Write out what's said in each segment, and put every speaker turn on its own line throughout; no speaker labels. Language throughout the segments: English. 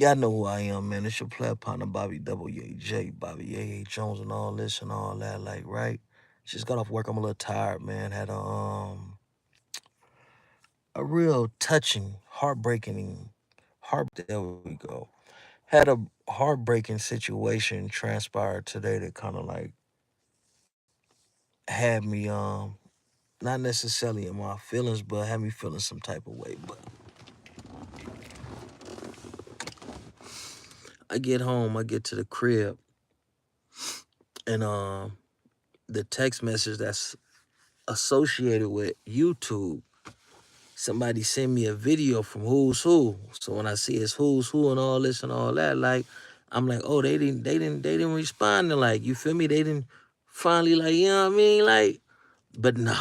Y'all know who I am, man. It's your player partner, Bobby WAJ, Bobby A. Jones, and all this and all that. Like, right? Just got off work. I'm a little tired, man. Had a real touching, heartbreaking, heart. There we go. Had a heartbreaking situation transpired today that kind of like had me not necessarily in my feelings, but had me feeling some type of way. But I get home, I get to the crib, and the text message that's associated with YouTube, somebody sent me a video from Who's Who. So when I see it's Who's Who and all this and all that, like I'm like, oh, they didn't respond to, like, you feel me? They didn't finally, like, you know what I mean? Like, but no.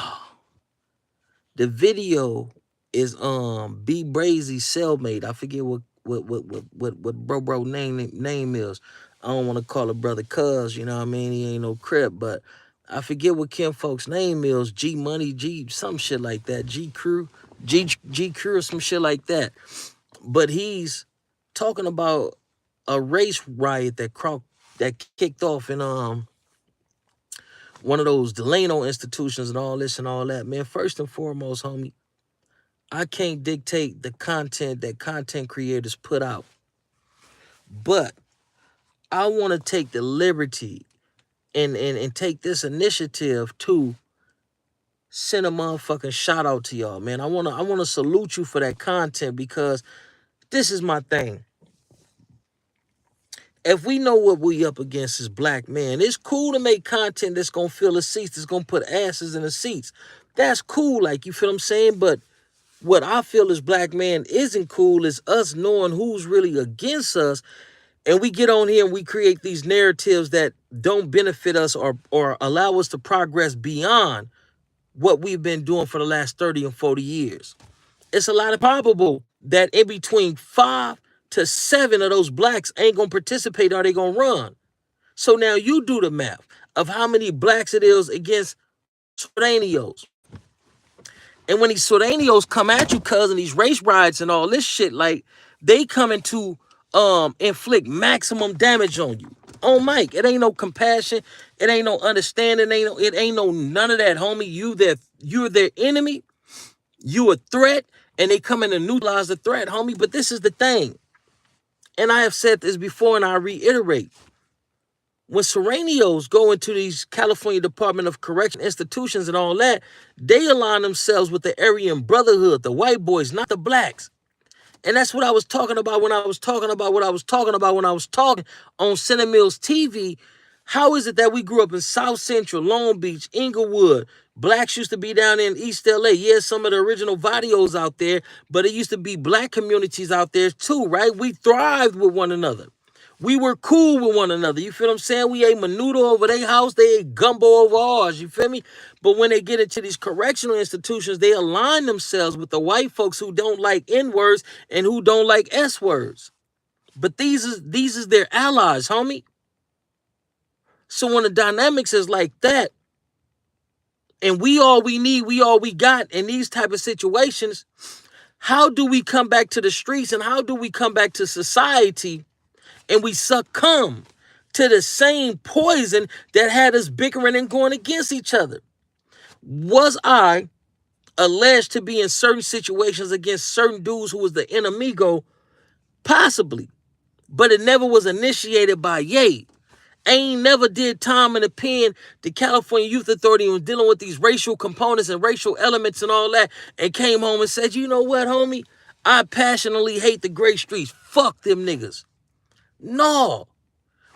The video is B Brazy's cellmate. I forget what bro name is. I don't want to call a brother cuz, you know what I mean? He ain't no Crip, but I forget what Kim folks' name is. G Money, G some shit like that. G Crew, G Crew or some shit like that. But he's talking about a race riot that kicked off in one of those Delano institutions and all this and all that. Man, first and foremost, homie, I can't dictate the content that content creators put out. But I want to take the liberty and take this initiative to send a motherfucking shout out to y'all, man. I wanna salute you for that content, because this is my thing. If we know what we up against as black men, it's cool to make content that's gonna fill the seats, that's gonna put asses in the seats. That's cool, like, you feel what I'm saying? But what I feel as black man isn't cool is us knowing who's really against us, and we get on here and we create these narratives that don't benefit us or allow us to progress beyond what we've been doing for the last 30 and 40 years. It's a lot of probable that in between 5 to 7 of those blacks ain't gonna participate or they gonna run. So now you do the math of how many blacks it is against Sureños. And when these Sureños come at you, cuz, and these race riots and all this shit, like, they coming to inflict maximum damage on you. On Mike, it ain't no compassion, it ain't no understanding, it ain't no none of that, homie. You're their enemy, you a threat, and they come in to neutralize the threat, homie. But this is the thing, and I have said this before and I reiterate. When Serenios go into these California Department of Correction institutions and all that, they align themselves with the Aryan Brotherhood, the white boys, not the blacks. And that's what I was talking about when I was talking about what I was talking about when I was talking on Cinemills TV. How is it that we grew up in South Central, Long Beach, Inglewood? Blacks used to be down in East LA. Yeah, some of the original Vadios out there, but it used to be black communities out there too, right? We thrived with one another. We were cool with one another. You feel what I'm saying? We ate menudo over their house. They ate gumbo over ours. You feel me? But when they get into these correctional institutions, they align themselves with the white folks who don't like N words and who don't like S words. But these is their allies, homie. So when the dynamics is like that, and we all we need, we all we got in these type of situations, how do we come back to the streets and how do we come back to society and we succumb to the same poison that had us bickering and going against each other? Was I alleged to be in certain situations against certain dudes who was the enemigo? Possibly. But it never was initiated by Ye. Ain't never did time in the pen. The California Youth Authority was dealing with these racial components and racial elements and all that, and came home and said, you know what, homie? I passionately hate the gray streets. Fuck them niggas. No.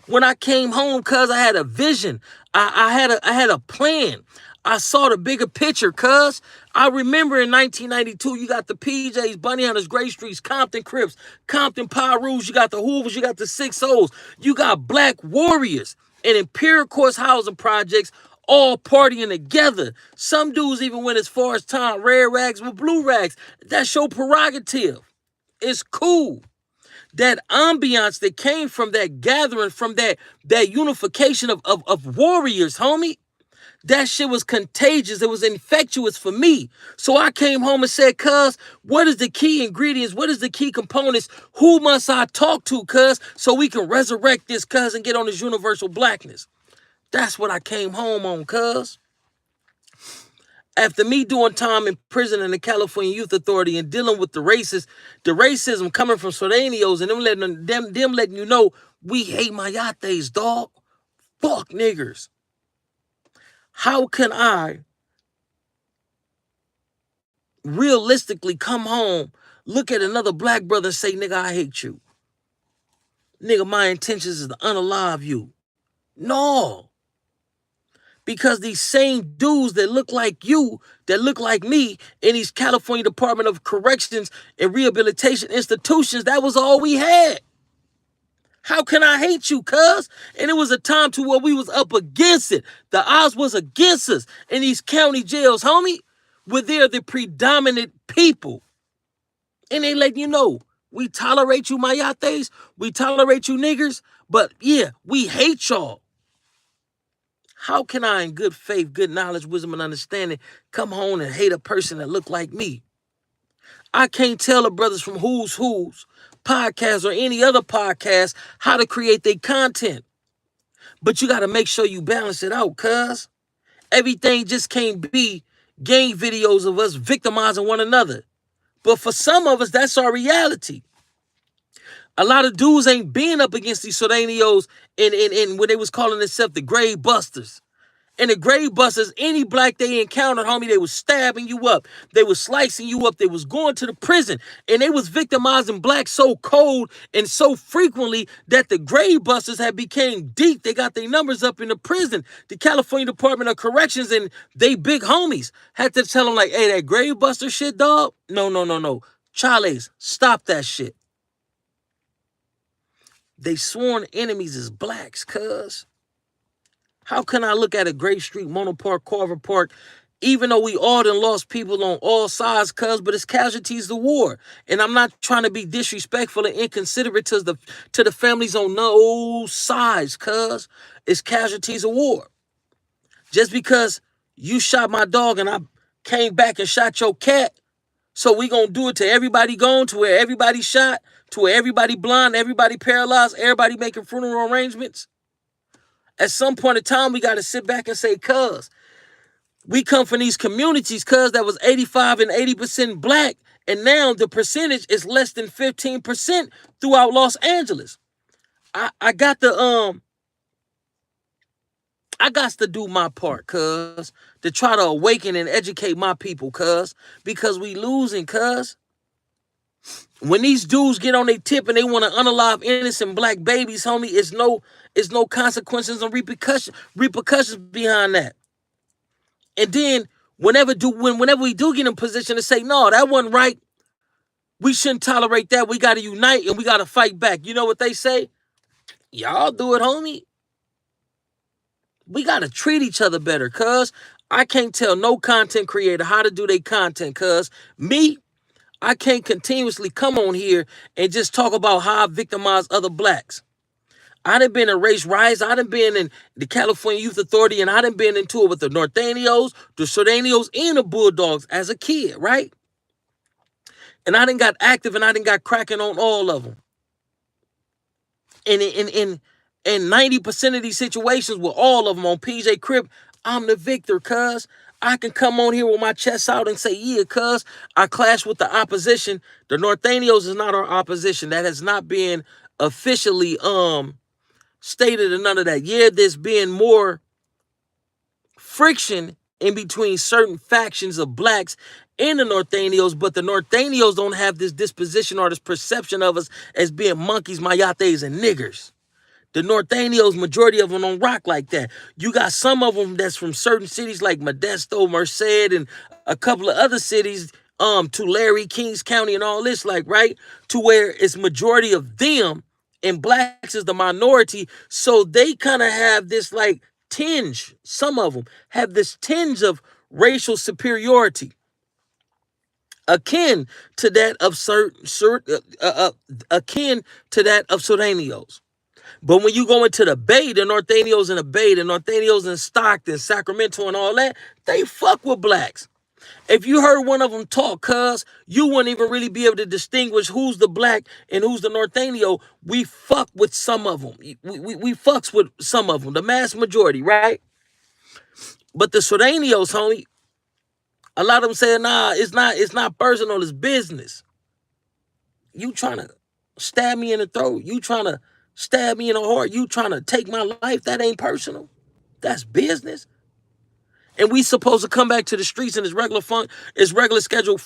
When I came home, cuz, I had a vision. I had a plan. I saw the bigger picture, cuz. I remember in 1992, you got the PJs, Bunny Hunters, Gray Streets, Compton Crips, Compton Pyrus, you got the Hoovers, you got the 6-0s, you got Black Warriors and Imperial Course housing projects all partying together. Some dudes even went as far as tying red rags with blue rags. That's your prerogative. It's cool. That ambiance that came from that gathering, from that unification of warriors, homie. That shit was contagious. It was infectious for me. So I came home and said, cuz, what is the key ingredients? What is the key components? Who must I talk to, cuz, so we can resurrect this, cuz, and get on this universal blackness? That's what I came home on, cuz. After me doing time in prison in the California Youth Authority and dealing with the racism coming from Sureños and them letting you know we hate mayates, dog. Fuck niggers. How can I realistically come home, look at another black brother and say, nigga, I hate you? Nigga, my intentions is to unalive you. No. Because these same dudes that look like you, that look like me, in these California Department of Corrections and Rehabilitation institutions, that was all we had. How can I hate you, cuz? And it was a time to where we was up against it. The odds was against us in these county jails, homie, where they're the predominant people. And they let you know, we tolerate you mayates, we tolerate you niggers, but yeah, we hate y'all. How can I, in good faith, good knowledge, wisdom, and understanding, come home and hate a person that look like me? I can't tell the brothers from Who's podcast or any other podcast how to create their content. But you got to make sure you balance it out, cuz. Everything just can't be gang videos of us victimizing one another. But for some of us, that's our reality. A lot of dudes ain't being up against these Sureños in when they was calling themselves the grave busters. And the grave busters, any black they encountered, homie, they was stabbing you up. They was slicing you up. They was going to the prison. And they was victimizing blacks so cold and so frequently that the grave busters had became deep. They got their numbers up in the prison. The California Department of Corrections and they big homies had to tell them like, hey, that grave buster shit, dog? No. Chales, stop that shit. They sworn enemies is blacks, cuz. How can I look at a Gray Street, Mono Park, Carver Park, even though we all done lost people on all sides, cuz, but it's casualties of war. And I'm not trying to be disrespectful and inconsiderate to the families on no sides, cuz. It's casualties of war. Just because you shot my dog and I came back and shot your cat, so we gonna do it to everybody gone, to where everybody shot, to where everybody blind, everybody paralyzed, everybody making funeral arrangements? At some point in time, we got to sit back and say, cuz, we come from these communities, cuz, that was 85 and 80% black, and now the percentage is less than 15% throughout Los Angeles. I got to do my part, cuz, to try to awaken and educate my people, cuz, because we losing, cuz. When these dudes get on their tip and they want to unalive innocent black babies, homie, it's no consequences and repercussions behind that. And then whenever we do get in position to say, no, that wasn't right, we shouldn't tolerate that. We got to unite and we got to fight back. You know what they say? Y'all do it, homie. We got to treat each other better, cuz. I can't tell no content creator how to do their content, cuz. Me, I can't continuously come on here and just talk about how I victimize other blacks. I done been in race riots. I done been in the California Youth Authority, and I done been into it with the Norteños, the Sureños, and the Bulldogs as a kid, right? And I done got active, and I done got cracking on all of them. And in 90% of these situations with all of them on PJ Crip, I'm the victor, cuz. I can come on here with my chest out and say, yeah, cuz, I clash with the opposition. The Norteños is not our opposition. That has not been officially stated or none of that. Yeah, there's been more friction in between certain factions of blacks and the Norteños, but the Norteños don't have this disposition or this perception of us as being monkeys, mayates, and niggers. The Norteños, majority of them don't rock like that. You got some of them that's from certain cities like Modesto, Merced, and a couple of other cities, Tulare, Kings County, and all this, like, right? To where it's majority of them and blacks is the minority. So they kind of have this like tinge. Some of them have this tinge of racial superiority, akin to that of akin to that of Sureños. But when you go into the Bay, the Norteños in the Bay, the Norteños in Stockton, Sacramento, and all that, they fuck with blacks. If you heard one of them talk, cuz, you wouldn't even really be able to distinguish who's the black and who's the Norteño. We fuck with some of them. We fucks with some of them, the mass majority, right? But the Sureños, homie, a lot of them say, nah, it's not personal, it's business. You trying to stab me in the throat. You trying to stab me in the heart. You trying to take my life. That ain't personal. That's business. And we supposed to come back to the streets in its regular schedule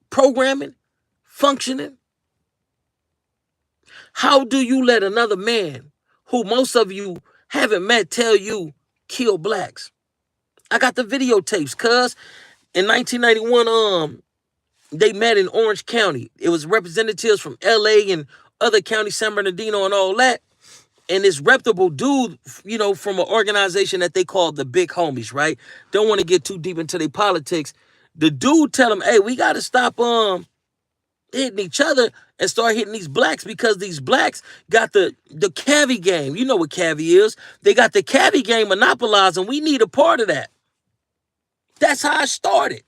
programming, functioning. How do you let another man who most of you haven't met tell you kill blacks? I got the videotapes, cuz in 1991, they met in Orange County. It was representatives from LA and other counties, San Bernardino and all that. And this reputable dude, from an organization that they call the Big Homies, right? Don't want to get too deep into their politics. The dude tell them, hey, we got to stop hitting each other and start hitting these blacks, because these blacks got the cavi game. You know what cavi is. They got the cavi game monopolized, and we need a part of that. That's how it started.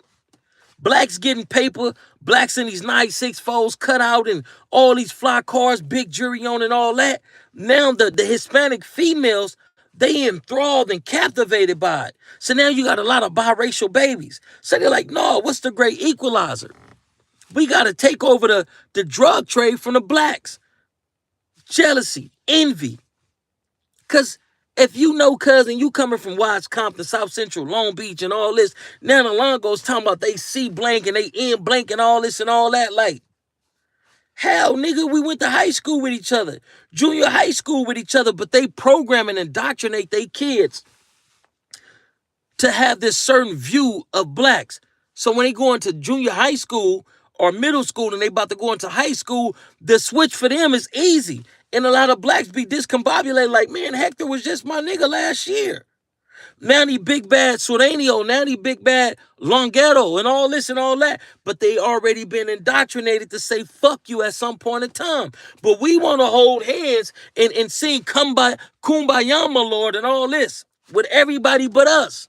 Blacks getting paper, blacks in these nice 6-4s cut out and all these fly cars, big jury on and all that. Now the Hispanic females, they enthralled and captivated by it. So now you got a lot of biracial babies. So they're like, no, what's the great equalizer? We got to take over the drug trade from the blacks. Jealousy, envy. Because if you know, cousin, you coming from Watts, Compton, South Central, Long Beach, and all this, now the Longos talking about they see blank and they in blank and all this and all that. Like, hell, nigga, we went to high school with each other, junior high school with each other, but they program and indoctrinate their kids to have this certain view of blacks. So when they go into junior high school or middle school and they about to go into high school, the switch for them is easy. And a lot of blacks be discombobulated like, man, Hector was just my nigga last year. Now he big bad Sureño, now he big bad Longuero and all this and all that. But they already been indoctrinated to say fuck you at some point in time. But we want to hold hands and sing Kumbaya, my Lord, and all this with everybody but us.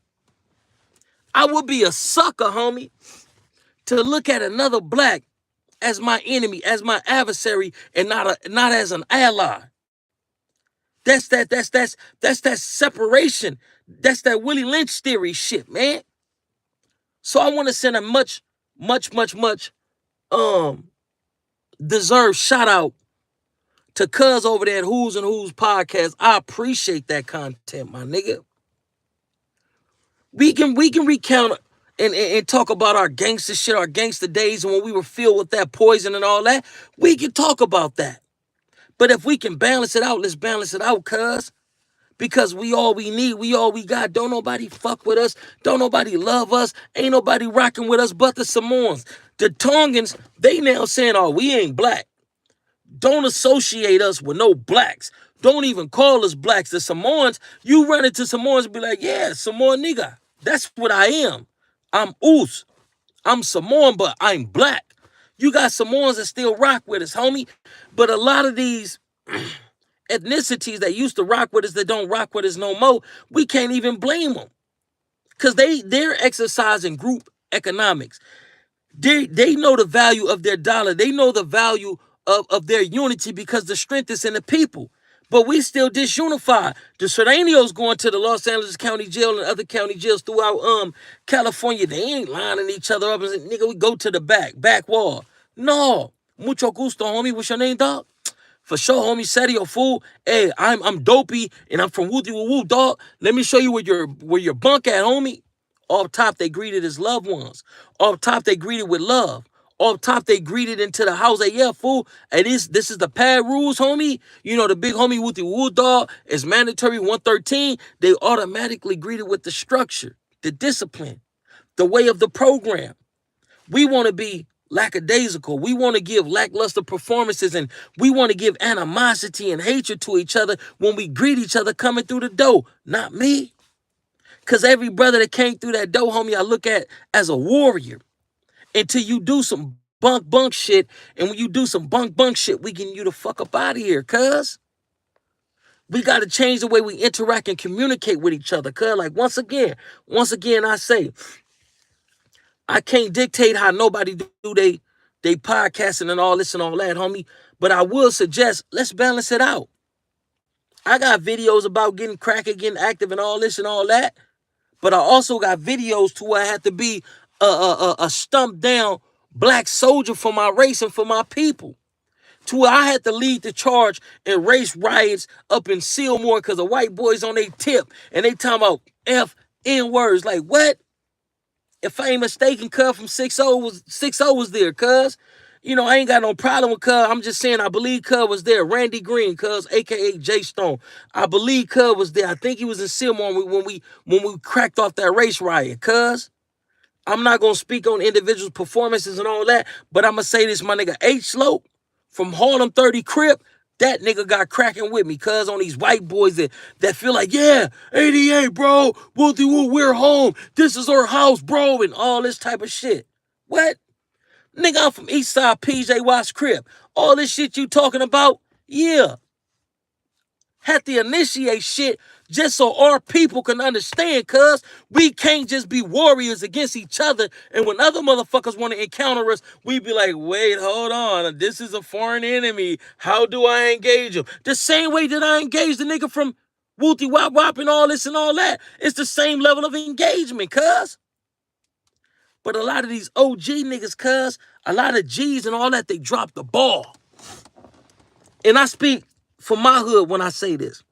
I would be a sucker, homie, to look at another black as my enemy, as my adversary, and not as an ally. That's that separation. That's that Willie Lynch theory shit, man. So I want to send a much deserved shout out to cuz over there at Who's and Who's podcast. I appreciate that content, my nigga. We can recount and talk about our gangster shit, our gangster days, and when we were filled with that poison and all that. We can talk about that. But if we can balance it out, let's balance it out, cuz. Because we all we need, we all we got. Don't nobody fuck with us. Don't nobody love us. Ain't nobody rocking with us but the Samoans. The Tongans, they now saying, oh, we ain't black. Don't associate us with no blacks. Don't even call us blacks. The Samoans, you run into Samoans and be like, yeah, Samoan nigga. That's what I am. I'm Oos. I'm Samoan, but I'm black. You got Samoans that still rock with us, homie. But a lot of these ethnicities that used to rock with us that don't rock with us no more, we can't even blame them. Because they're exercising group economics. They know the value of their dollar. They know the value of their unity because the strength is in the people. But we still disunified. The Sureños going to the Los Angeles County Jail and other county jails throughout California. They ain't lining each other up and say, nigga, we go to the back wall. No. Mucho gusto, homie. What's your name, dog? For sure, homie. Serio, fool. Hey, I'm dopey and I'm from Wooty Woo Woo, dog. Let me show you where your bunk at, homie. Off top, they greeted as loved ones. Off top, they greeted with love. Off top, they greeted into the house. Hey, yeah, fool. Hey, this is the pad rules, homie. You know, the big homie Wooty Woo dog is mandatory 113. They automatically greeted with the structure, the discipline, the way of the program. We want to be lackadaisical. We want to give lackluster performances, and we want to give animosity and hatred to each other when we greet each other coming through the door. Not me. Because every brother that came through that door, homie, I look at as a warrior. Until you do some bunk shit. And when you do some bunk shit, we getting you the fuck up out of here, cuz. We got to change the way we interact and communicate with each other, cuz. Like, once again, I say, I can't dictate how nobody do they podcasting and all this and all that, homie. But I will suggest, let's balance it out. I got videos about getting cracking, getting active and all this and all that. But I also got videos to where I have to be a stumped down black soldier for my race and for my people. To where I had to lead the charge in race riots up in Seymour because the white boys on their tip and they talking about F-N words. Like, what? If I ain't mistaken, cuz from 6-0 was there, cuz. You know, I ain't got no problem with cuz. I'm just saying I believe cuz was there. Randy Green, cuz, aka J Stone. I believe cuz was there. I think he was in Seymour when we cracked off that race riot, cuz. I'm not gonna speak on individuals' performances and all that, but I'ma say this, my nigga H Slope from Harlem 30 Crip, that nigga got cracking with me, cuz, on these white boys that feel like, yeah, 88, bro, we're home. This is our house, bro, and all this type of shit. What? Nigga, I'm from Eastside PJ Watts Crip. All this shit you talking about, yeah. Had to initiate shit just so our people can understand, cuz we can't just be warriors against each other. And when other motherfuckers want to encounter us, we be like, wait, hold on. This is a foreign enemy. How do I engage him? The same way that I engage the nigga from Wooty Wop Wop and all this and all that. It's the same level of engagement, cuz. But a lot of these OG niggas, cuz, a lot of G's and all that, they drop the ball. And I speak for my hood when I say this.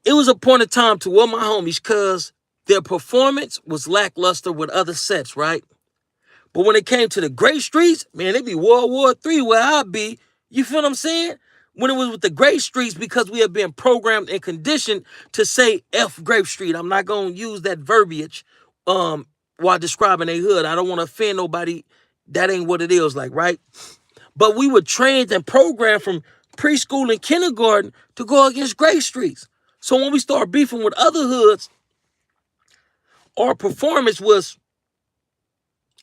It was a point of time to one of my homies, cuz their performance was lackluster with other sets, right? But when it came to the great streets, man, it be World War III where I be. You feel what I'm saying? When it was with the great streets, because we have been programmed and conditioned to say F Grape Street. I'm not going to use that verbiage while describing a hood. I don't want to offend nobody. That ain't what it is like, right? But we were trained and programmed from preschool and kindergarten to go against great streets. So when we start beefing with other hoods, our performance was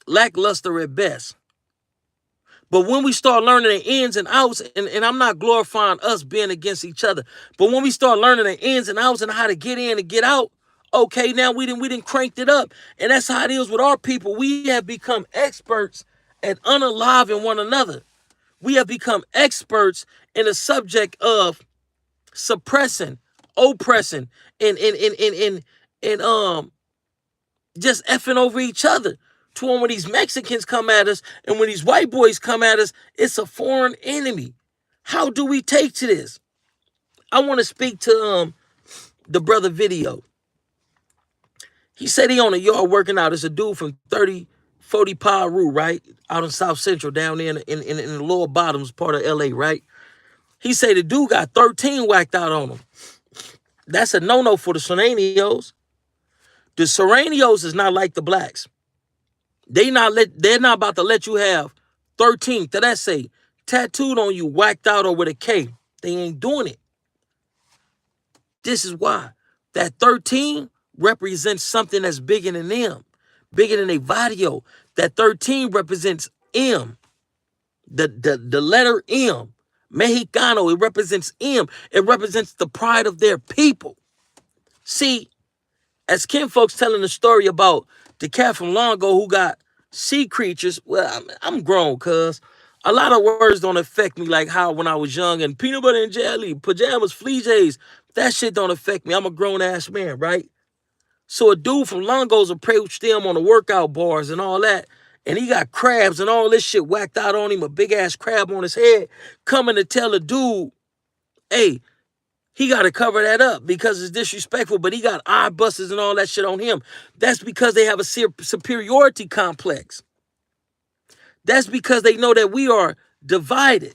lackluster at best. But when we start learning the ins and outs, and I'm not glorifying us being against each other, but when we start learning the ins and outs and how to get in and get out, okay, now we didn't cranked it up. And that's how it is with our people. We have become experts at unaliving one another. We have become experts in the subject of suppressing, oppressing, and just effing over each other. To when these Mexicans come at us and when these white boys come at us, it's a foreign enemy. How do we take to this? I want to speak to the brother Video. He said he on a yard working out. It's a dude from 40 Paru, right? Out in South Central, down there in the lower bottoms part of LA, right? He said the dude got 13 whacked out on him. That's a no-no for the Serranios. The Serranios is not like the blacks. They're not about to let you have 13, that say, tattooed on you, whacked out or with a K. They ain't doing it. This is why. That 13 represents something that's bigger than them, bigger than a vadio. That 13 represents M, the letter M. Mexicano, it represents M. It represents the pride of their people. See, as Kim folks telling the story about the cat from Longo who got sea creatures, well, I'm grown, cuz. A lot of words don't affect me like how when I was young and peanut butter and jelly, pajamas, flea jays, that shit don't affect me. I'm a grown-ass man, right? So a dude from Longos approached them on the workout bars and all that, and he got crabs and all this shit whacked out on him, a big-ass crab on his head, coming to tell a dude, hey, he got to cover that up because it's disrespectful, but he got eye busters and all that shit on him. That's because they have a superiority complex. That's because they know that we are divided.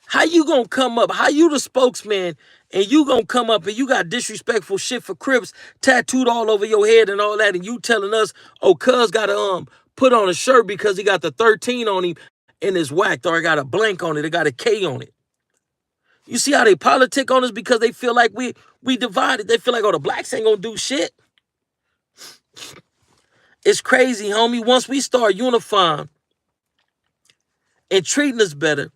How you gonna come up? How you the spokesman and you gonna come up and you got disrespectful shit for Crips tattooed all over your head and all that, and you telling us, oh, cuz gotta put on a shirt because he got the 13 on him and it's whacked, or it got a blank on it, it got a K on it. You see how they politic on us because they feel like we divided. They feel like, oh, the blacks ain't gonna do shit. It's crazy, homie. Once we start unifying and treating us better,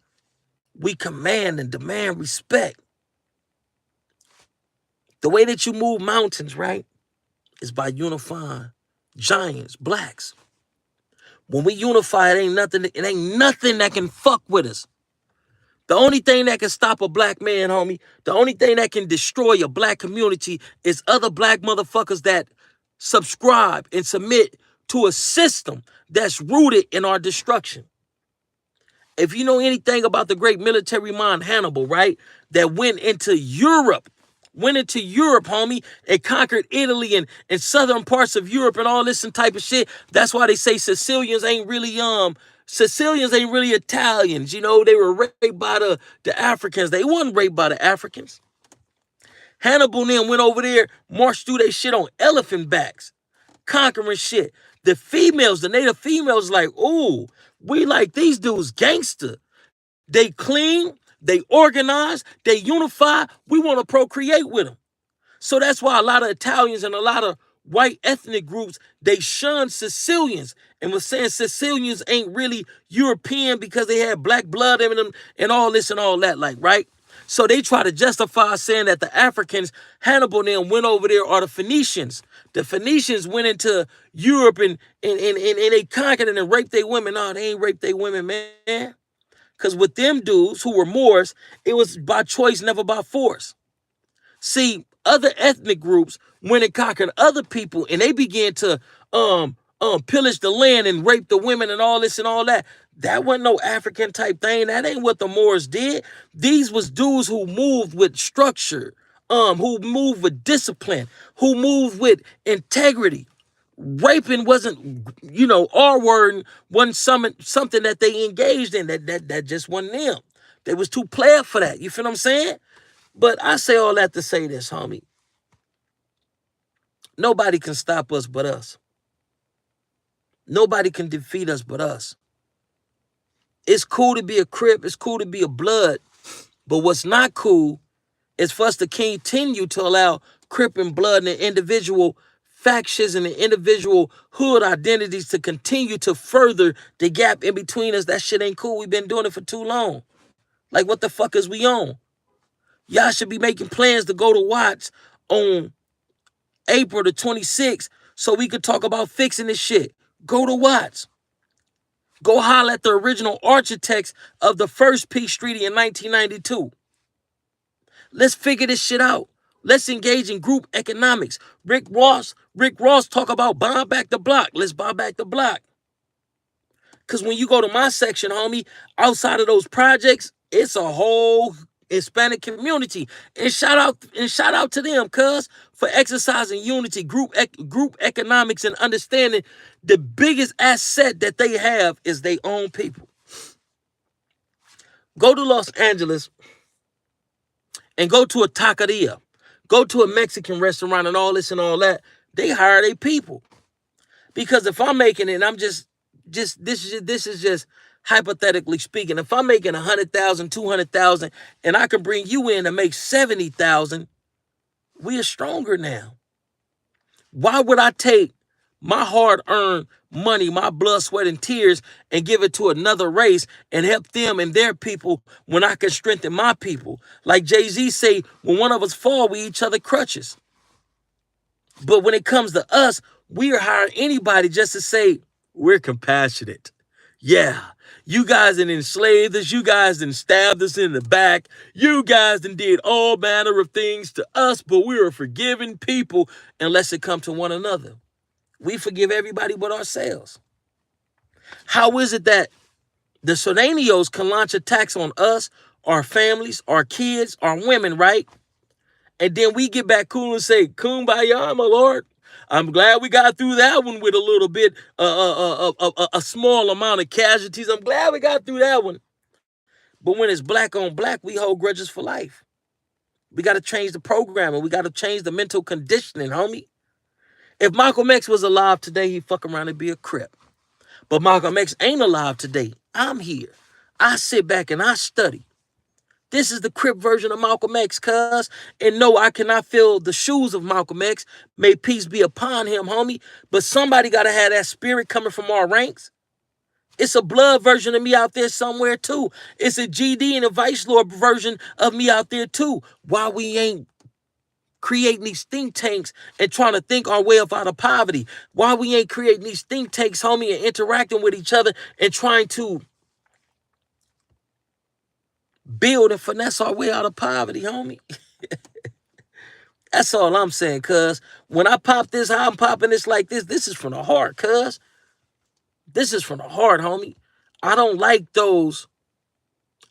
we command and demand respect. The way that you move mountains, right, is by unifying giants, blacks. When we unify, it ain't nothing that can fuck with us. The only thing that can stop a black man, homie, the only thing that can destroy a black community is other black motherfuckers that subscribe and submit to a system that's rooted in our destruction. If you know anything about the great military mind Hannibal, right, that went into Europe, homie, and conquered Italy and southern parts of Europe and all this and type of shit. That's why they say Sicilians ain't really Italians. You know, they were raped by the Africans. They wasn't raped by the Africans. Hannibal then went over there, marched through their shit on elephant backs, conquering shit. The native females, like, ooh, we like these dudes gangster. They clean, they organize, they unify. We want to procreate with them. So that's why a lot of Italians and a lot of white ethnic groups, they shun Sicilians and was saying Sicilians ain't really European because they had black blood in them and all this and all that, like, right? So they try to justify saying that the Africans, Hannibal then went over there, are the Phoenicians. The Phoenicians went into Europe and they conquered and raped their women. No, they ain't raped their women, man. Because with them dudes who were Moors, it was by choice, never by force. See, other ethnic groups went and conquered other people, and they began to pillage the land and rape the women and all this and all that. That wasn't no African type thing. That ain't what the Moors did. These was dudes who moved with structure, who moved with discipline, who moved with integrity. Raping wasn't, our word wasn't something that they engaged in. That just wasn't them. They was too player for that. You feel what I'm saying? But I say all that to say this, homie. Nobody can stop us but us. Nobody can defeat us but us. It's cool to be a Crip. It's cool to be a Blood. But what's not cool is for us to continue to allow Crip and Blood and the individual factions and the individual hood identities to continue to further the gap in between us. That shit ain't cool. We've been doing it for too long. Like, what the fuck is we on? Y'all should be making plans to go to Watts on April the 26th so we could talk about fixing this shit. Go to Watts. Go holler at the original architects of the first Peace Treaty in 1992. Let's figure this shit out. Let's engage in group economics. Rick Ross talk about buying back the block. Let's buy back the block. Because when you go to my section, homie, outside of those projects, it's a whole Hispanic community. And shout out to them, cuz, for exercising unity, group economics, and understanding the biggest asset that they have is their own people. Go to Los Angeles and go to a taqueria. Go to a Mexican restaurant and all this and all that. They hire their people. Because if I'm making it, and I'm this is just hypothetically speaking, if I'm making 100,000, 200,000, and I can bring you in to make 70,000, we are stronger now. Why would I take my hard-earned money, my blood, sweat, and tears, and give it to another race and help them and their people when I can strengthen my people? Like Jay-Z say, when one of us fall, we each other crutches. But when it comes to us, we are hiring anybody just to say, we're compassionate. Yeah, you guys done enslaved us. You guys done stabbed us in the back. You guys done did all manner of things to us, but we are forgiving people unless it comes to one another. We forgive everybody but ourselves. How is it that the Sudanios can launch attacks on us, our families, our kids, our women, right? And then we get back cool and say, Kumbaya, my Lord. I'm glad we got through that one with a little bit, a small amount of casualties. I'm glad we got through that one. But when it's black on black, we hold grudges for life. We got to change the programming. We got to change the mental conditioning, homie. If Malcolm X was alive today, he'd fuck around and be a Crip. But Malcolm X ain't alive today. I'm here. I sit back and I study. This is the Crip version of Malcolm X, cuz. And no, I cannot fill the shoes of Malcolm X. May peace be upon him, homie. But somebody got to have that spirit coming from our ranks. It's a blood version of me out there somewhere too. It's a GD and a Vice Lord version of me out there too. Why we ain't creating these think tanks and trying to think our way up out of poverty? Why we ain't creating these think tanks, homie, and interacting with each other and trying to build and finesse our way out of poverty, homie? That's all I'm saying, cuz. When I pop this, how I'm popping this like this is from the heart, cuz. This is from the heart, homie. I don't like those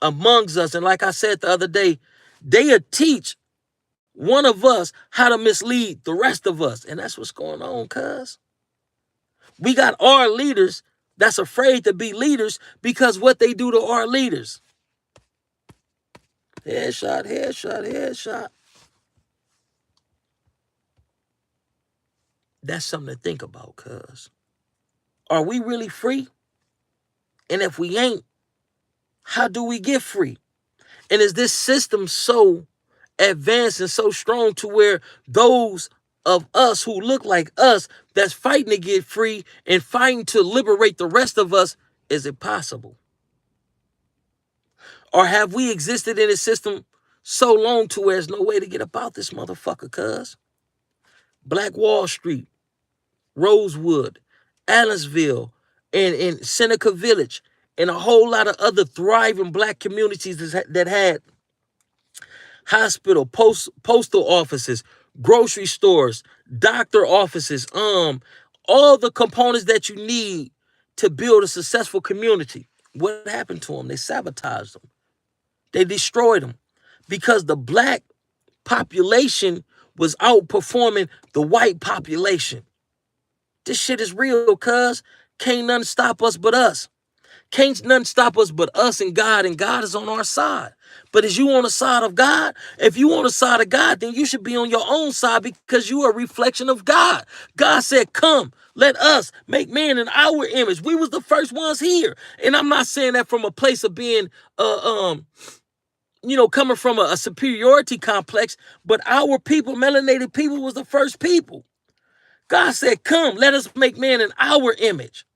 amongst us. And like I said the other day, they'll teach one of us how to mislead the rest of us. And that's what's going on, cuz. We got our leaders that's afraid to be leaders because what they do to our leaders. Headshot, headshot, headshot. That's something to think about, cuz. Are we really free? And if we ain't, how do we get free? And is this system so advanced and so strong to where those of us who look like us that's fighting to get free and fighting to liberate the rest of us, is it possible? Or have we existed in a system so long to where there's no way to get about this motherfucker, cuz? Black Wall Street, Rosewood, Allen'sville, and Seneca Village, and a whole lot of other thriving black communities that had hospital, postal offices, grocery stores, doctor offices, all the components that you need to build a successful community. What happened to them? They sabotaged them. They destroyed them because the black population was outperforming the white population. This shit is real, cuz. Can't nothing stop us but us. Can't nothing stop us but us and God is on our side. But is you on the side of God? If you on the side of God, then you should be on your own side because you are a reflection of God. God said, come, let us make man in our image. We was the first ones here. And I'm not saying that from a place of being, coming from a superiority complex, but our people, melanated people, was the first people. God said, come, let us make man in our image.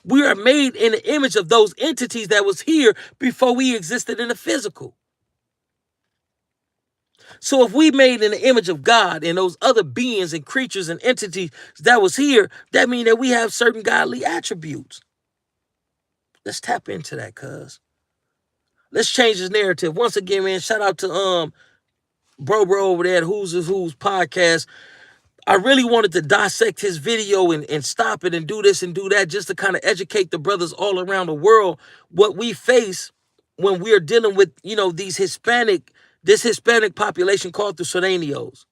We are made in the image of those entities that was here before we existed in the physical. So if we made in the image of God and those other beings and creatures and entities that was here, that means that we have certain godly attributes. Let's tap into that, cuz. Let's change this narrative. Once again, man, shout out to bro over there at Who's is Who's podcast. I really wanted to dissect his video and stop it and do this and do that just to kind of educate the brothers all around the world what we face when we're dealing with, this Hispanic population called the Sureños.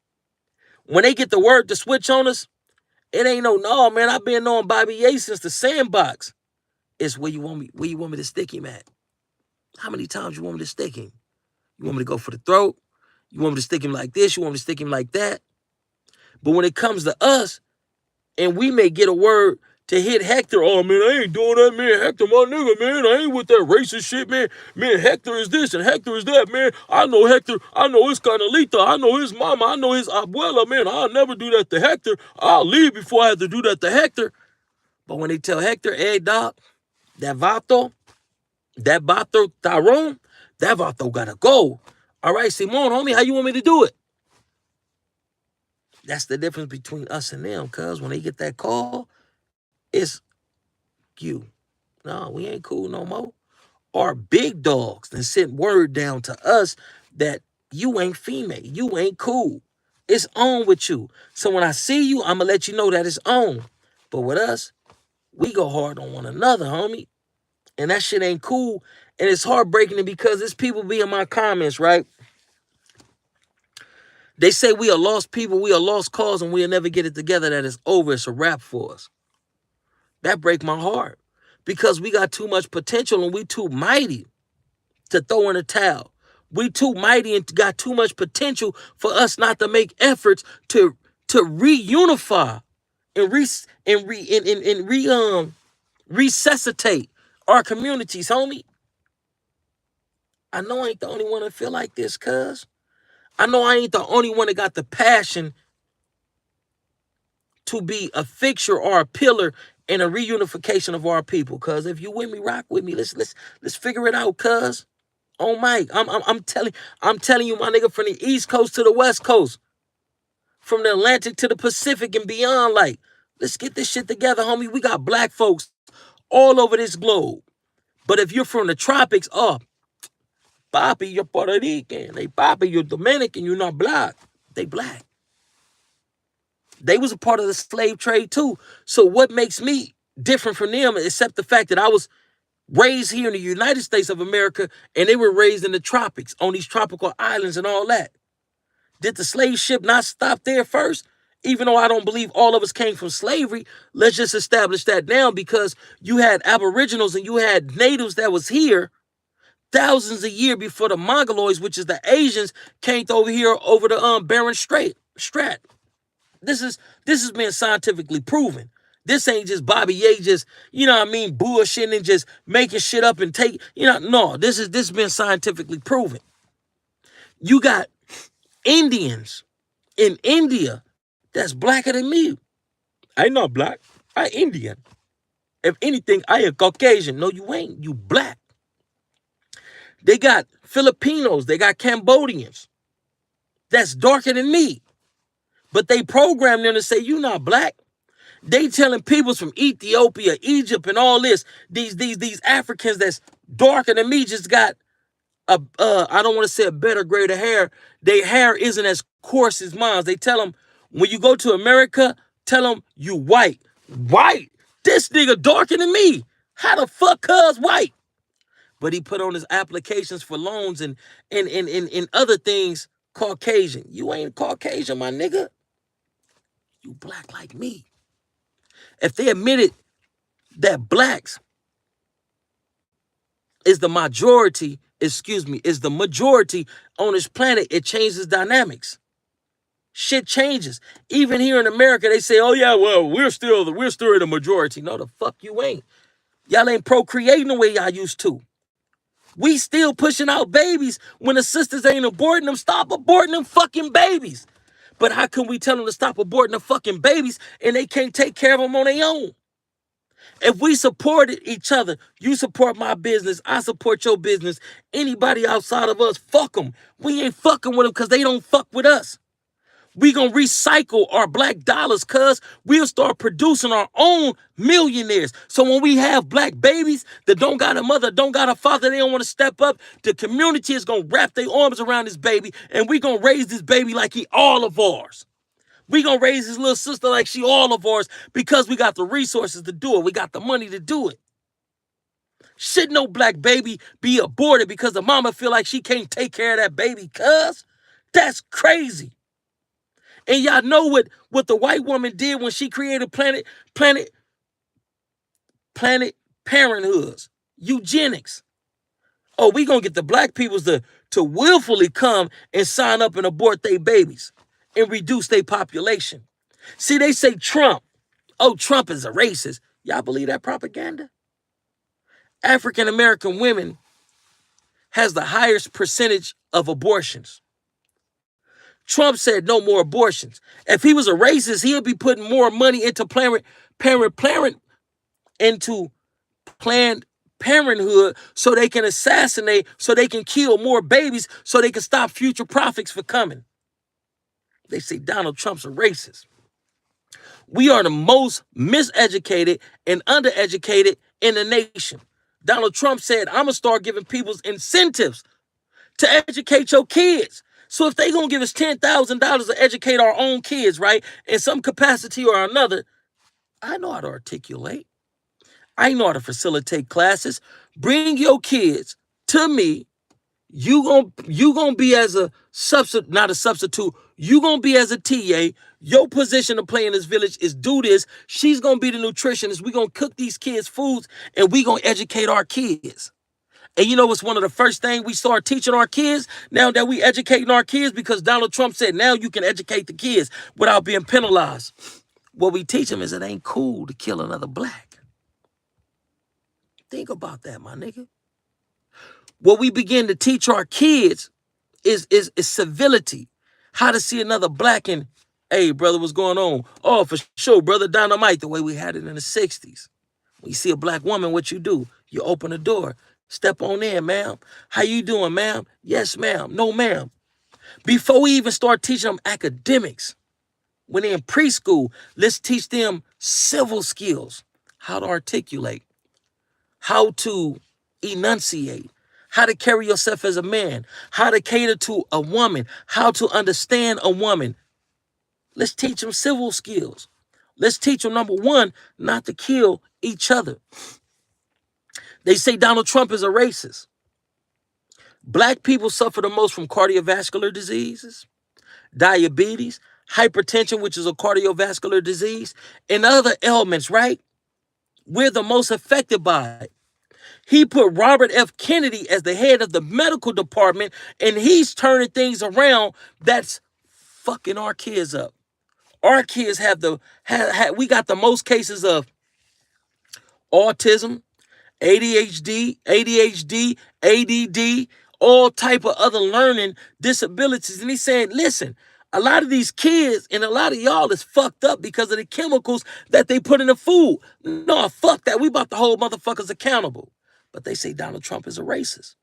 When they get the word to switch on us, it ain't no, man, I've been knowing Bobby A since the sandbox. It's where you want me to stick him at. How many times you want me to stick him? You want me to go for the throat? You want me to stick him like this? You want me to stick him like that? But when it comes to us, and we may get a word to hit Hector, oh, man, I ain't doing that, man. Hector, my nigga, man. I ain't with that racist shit, man. Man, Hector is this and Hector is that, man. I know Hector. I know his Canalita. I know his mama. I know his abuela, man. I'll never do that to Hector. I'll leave before I have to do that to Hector. But when they tell Hector, hey, doc, that vato Tyrone, that vato gotta go. All right, Simone, homie, how you want me to do it? That's the difference between us and them, cuz when they get that call, it's you. No, we ain't cool no more. Our big dogs then sent word down to us that you ain't female. You ain't cool. It's on with you. So when I see you, I'm going to let you know that it's on. But with us, we go hard on one another, homie. And that shit ain't cool. And it's heartbreaking because there's people be in my comments, right? They say we are lost people, we are lost cause, and we'll never get it together, that it's over, it's a wrap for us. That break my heart because we got too much potential and we too mighty to throw in a towel. We too mighty and got too much potential for us not to make efforts to reunify and resuscitate our communities, homie. I know I ain't the only one that feel like this, cuz. I know I ain't the only one that got the passion to be a fixture or a pillar and a reunification of our people. Cuz if you with me, rock with me. Let's figure it out, cuz. Oh Mike, I'm telling you, my nigga, from the East Coast to the West Coast, from the Atlantic to the Pacific and beyond, like, let's get this shit together, homie. We got black folks all over this globe. But if you're from the tropics, papi, you're Puerto Rican. Hey, papi, you're Dominican, you're not black. They black. They was a part of the slave trade too. So what makes me different from them, except the fact that I was raised here in the United States of America and they were raised in the tropics, on these tropical islands and all that. Did the slave ship not stop there first? Even though I don't believe all of us came from slavery, let's just establish that now, because you had aboriginals and you had natives that was here thousands of years before the Mongoloids, which is the Asians, came over here over the Bering Strait. This has been scientifically proven. This ain't just Bobby Ye just, bullshitting and just making shit up and no, this has been scientifically proven. You got Indians in India that's blacker than me. I not black. I Indian. If anything, I a Caucasian. No, you ain't. You black. They got Filipinos. They got Cambodians that's darker than me. But they program them to say, you not black. They telling people from Ethiopia, Egypt, and all this, these Africans that's darker than me just got I don't want to say a better grade of hair. Their hair isn't as coarse as mine. They tell them, when you go to America, tell them you white. White? This nigga darker than me. How the fuck cuz white? But he put on his applications for loans and other things, Caucasian. You ain't Caucasian, my nigga. You black like me. If they admitted that blacks is the majority on this planet, it changes dynamics. Shit changes. Even here in America, they say, oh yeah, well, we're still the majority. No, the fuck you ain't. Y'all ain't procreating the way y'all used to. We still pushing out babies when the sisters ain't aborting them. Stop aborting them fucking babies. But how can we tell them to stop aborting the fucking babies and they can't take care of them on their own? If we supported each other, you support my business, I support your business, anybody outside of us, fuck them. We ain't fucking with them because they don't fuck with us. We gonna recycle our black dollars, cuz we'll start producing our own millionaires. So when we have black babies that don't got a mother, don't got a father, they don't want to step up, the community is gonna wrap their arms around this baby and we gonna raise this baby like he all of ours. We gonna raise his little sister like she all of ours because we got the resources to do it. We got the money to do it. Should no black baby be aborted because the mama feel like she can't take care of that baby, cuz? That's crazy. And y'all know what the white woman did when she created Planet Parenthoods, eugenics. Oh, we gonna get the black peoples to willfully come and sign up and abort their babies and reduce their population. See, they say Trump. Oh, Trump is a racist. Y'all believe that propaganda? African American women has the highest percentage of abortions. Trump said no more abortions. If he was a racist, he'll be putting more money into Planned Parenthood so they can assassinate, so they can kill more babies, so they can stop future profits from coming. They say Donald Trump's a racist. We are the most miseducated and undereducated in the nation. Donald Trump said, I'm going to start giving people incentives to educate your kids. So if they going to give us $10,000 to educate our own kids, right, in some capacity or another, I know how to articulate. I know how to facilitate classes. Bring your kids to me. You gonna be as a substitute, not a substitute. You gonna be as a TA. Your position to play in this village is do this. She's gonna be the nutritionist. We gonna cook these kids foods and we gonna educate our kids. And you know what's one of the first things we start teaching our kids now that we educating our kids, because Donald Trump said now you can educate the kids without being penalized. What we teach them is it ain't cool to kill another black. Think about that, my nigga. What we begin to teach our kids is civility, how to see another black and Hey, brother, what's going on? Oh, for sure, brother, dynamite, the way we had it in the 60s. When you see a black woman, what you do? You open the door. Step on in, ma'am. How you doing, ma'am? Yes, ma'am. No, ma'am. Before we even start teaching them academics, when they're in preschool, let's teach them civil skills, how to articulate, how to enunciate, how to carry yourself as a man, how to cater to a woman, how to understand a woman. Let's teach them civil skills. Let's teach them, number one, not to kill each other. They say Donald Trump is a racist. Black people suffer the most from cardiovascular diseases, diabetes, hypertension, which is a cardiovascular disease, and other ailments, right? We're the most affected by it. He put Robert F. Kennedy as the head of the medical department, and he's turning things around that's fucking our kids up. Our kids we got the most cases of autism, ADHD, ADD, all type of other learning disabilities. And he's saying, listen, a lot of these kids and a lot of y'all is fucked up because of the chemicals that they put in the food. No, fuck that. We about to hold motherfuckers accountable. But they say Donald Trump is a racist.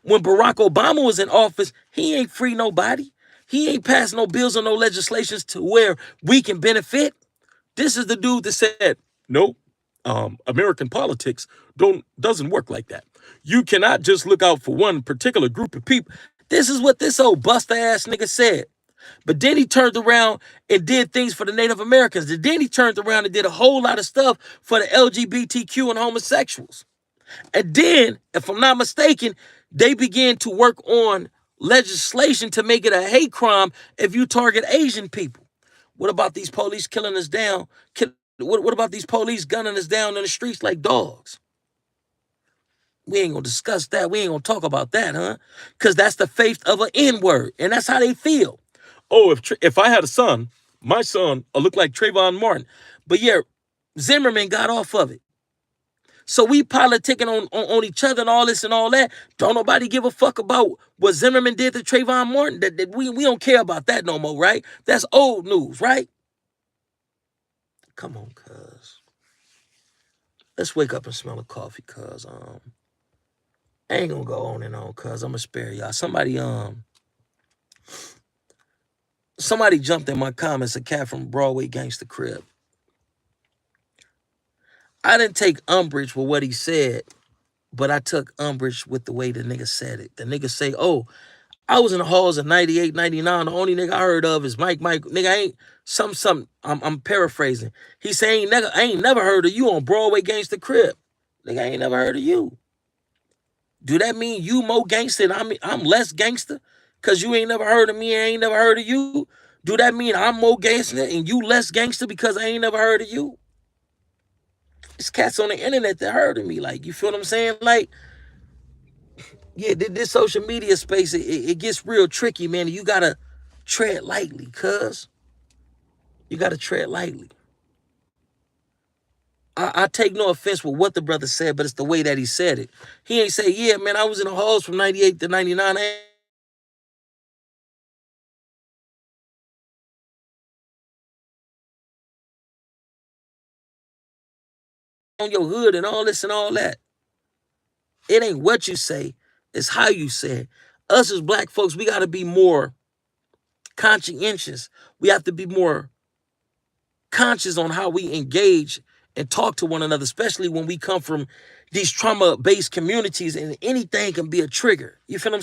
When Barack Obama was in office, he ain't free nobody. He ain't passed no bills or no legislations to where we can benefit. This is the dude that said, nope, American politics doesn't work like that. You cannot just look out for one particular group of people. This is what this old buster ass nigga said. But then he turned around and did things for the Native Americans. And then he turned around and did a whole lot of stuff for the LGBTQ and homosexuals. And then, if I'm not mistaken, they began to work on legislation to make it a hate crime if you target Asian people. What about these police killing us down? What about these police gunning us down in the streets like dogs? We ain't gonna discuss that. We ain't gonna talk about that, huh? Because that's the faith of an N-word, and that's how they feel. Oh, if I had a son, my son will look like Trayvon Martin. But yeah, Zimmerman got off of it. So we politicking on each other and all this and all that. Don't nobody give a fuck about what Zimmerman did to Trayvon Martin. We don't care about that no more, right? That's old news, right? Come on, cuz. Let's wake up and smell the coffee, cuz. I ain't gonna go on and on, cuz. I'm gonna spare y'all. Somebody jumped in my comments, a cat from Broadway, Gangster, Crip. I didn't take umbrage with what he said, but I took umbrage with the way the nigga said it. The nigga say, oh, I was in the halls of 98, 99. The only nigga I heard of is Mike. Nigga, I ain't something. I'm paraphrasing. He say, I ain't never heard of you on Broadway, Gangster, Crip. Nigga, I ain't never heard of you. Do that mean you more gangster and I'm less gangster? Because you ain't never heard of me and I ain't never heard of you? Do that mean I'm more gangster and you less gangster because I ain't never heard of you? It's cats on the internet that heard of me. Like, you feel what I'm saying? Like, yeah, this social media space, it gets real tricky, man. You got to tread lightly, cuz. You got to tread lightly. I take no offense with what the brother said, but it's the way that he said it. He ain't say, yeah, man, I was in the halls from 98 to 99. On your hood and all this and all that. It ain't what you say, it's how you say it. Us as black folks, we got to be more conscientious. We have to be more conscious on how we engage and talk to one another, especially when we come from these trauma-based communities and anything can be a trigger. You feel what I'm saying?